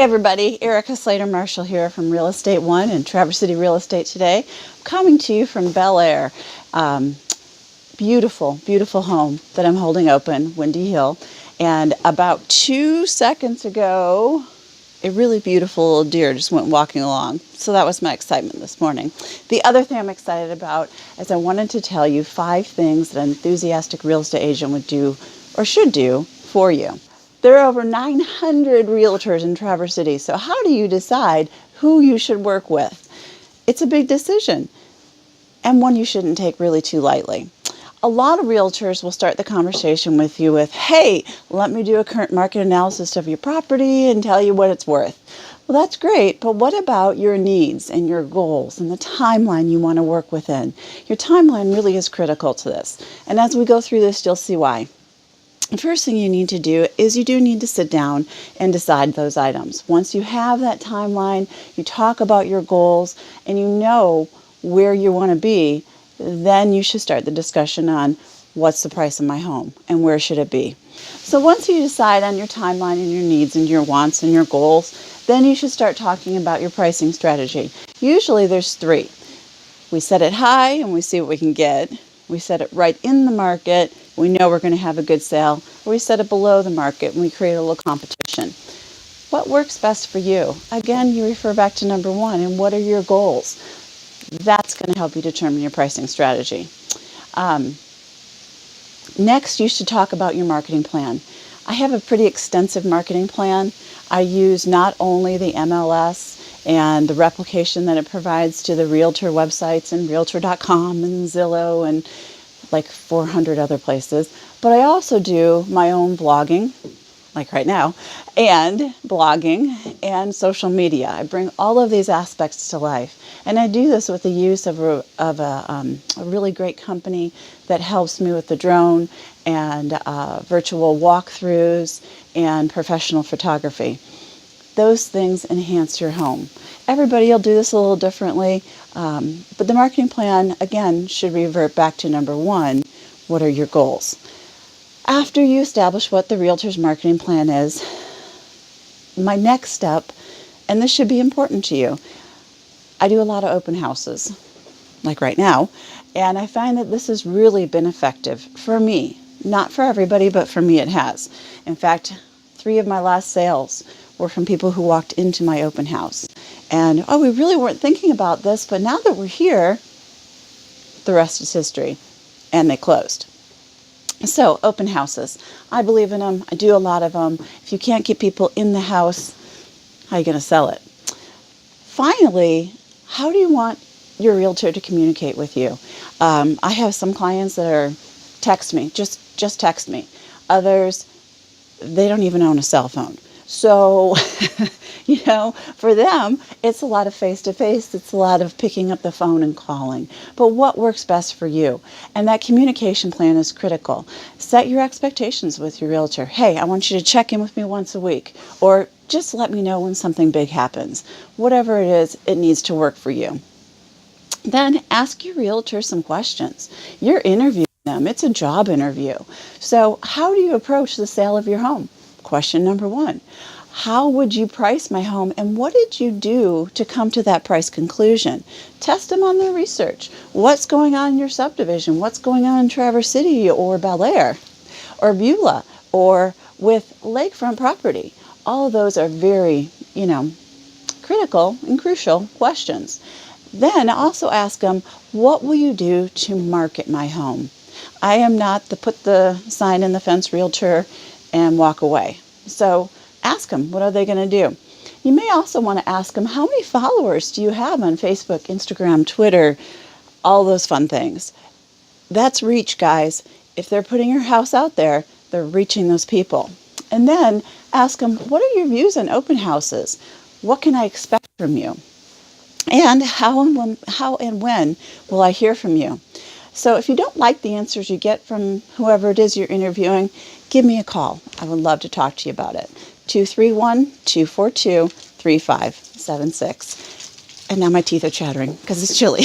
everybody, Erica Slater Marshall here from Real Estate One and Traverse City Real Estate today. I'm coming to you from Bel Air. Beautiful, beautiful home that I'm holding open, Windy Hill. And about 2 seconds ago, a really beautiful little deer just went walking along. So that was my excitement this morning. The other thing I'm excited about is I wanted to tell you 5 things that an enthusiastic real estate agent would do or should do for you. There are over 900 realtors in Traverse City, so how do you decide who you should work with? It's a big decision, and one you shouldn't take really too lightly. A lot of realtors will start the conversation with you with, hey, let me do a current market analysis of your property and tell you what it's worth. Well, that's great, but what about your needs and your goals and the timeline you want to work within? Your timeline really is critical to this, and as we go through this, you'll see why. The first thing you need to do is you do need to sit down and decide those items. Once you have that timeline, you talk about your goals, and you know where you want to be, then you should start the discussion on what's the price of my home and where should it be. So once you decide on your timeline and your needs and your wants and your goals, then you should start talking about your pricing strategy. Usually there's 3. We set it high and we see what we can get. We set it right in the market. We know we're going to have a good sale. Or we set it below the market and we create a little competition. What works best for you? Again, you refer back to number 1. And what are your goals? That's going to help you determine your pricing strategy. Next, you should talk about your marketing plan. I have a pretty extensive marketing plan. I use not only the MLS and the replication that it provides to the Realtor websites and Realtor.com and Zillow and like 400 other places, but I also do my own blogging, like right now, and blogging and social media. I bring all of these aspects to life, and I do this with the use of a really great company that helps me with the drone and virtual walkthroughs and professional photography. Those things enhance your home. Everybody will do this a little differently, but the marketing plan, again, should revert back to number 1. What are your goals? After you establish what the realtor's marketing plan is, my next step, and this should be important to you, I do a lot of open houses, like right now, and I find that this has really been effective for me. Not for everybody, but for me it has. In fact, 3 of my last sales were from people who walked into my open house. And, we really weren't thinking about this, but now that we're here, the rest is history. And they closed. So, open houses. I believe in them. I do a lot of them. If you can't get people in the house, how are you going to sell it? Finally, how do you want your realtor to communicate with you? I have some clients that are text me, just text me. Others, they don't even own a cell phone. So, for them, it's a lot of face-to-face. It's a lot of picking up the phone and calling. But what works best for you? And that communication plan is critical. Set your expectations with your realtor. Hey, I want you to check in with me once a week. Or just let me know when something big happens. Whatever it is, it needs to work for you. Then ask your realtor some questions. You're interviewing them. It's a job interview. So how do you approach the sale of your home? Question number 1. How would you price my home, and what did you do to come to that price conclusion? Test them on their research. What's going on in your subdivision? What's going on in Traverse City or Bel Air or Beulah or with lakefront property? All of those are very, critical and crucial questions. Then also ask them, what will you do to market my home? I am not the put the sign in the fence realtor and walk away. So ask them, what are they going to do? You may also want to ask them, how many followers do you have on Facebook, Instagram, Twitter, all those fun things? That's reach, guys. If they're putting your house out there, they're reaching those people. And then ask them, what are your views on open houses? What can I expect from you? And how and when will I hear from you? So if you don't like the answers you get from whoever it is you're interviewing, give me a call. I would love to talk to you about it. 231-242-3576. And now my teeth are chattering because it's chilly.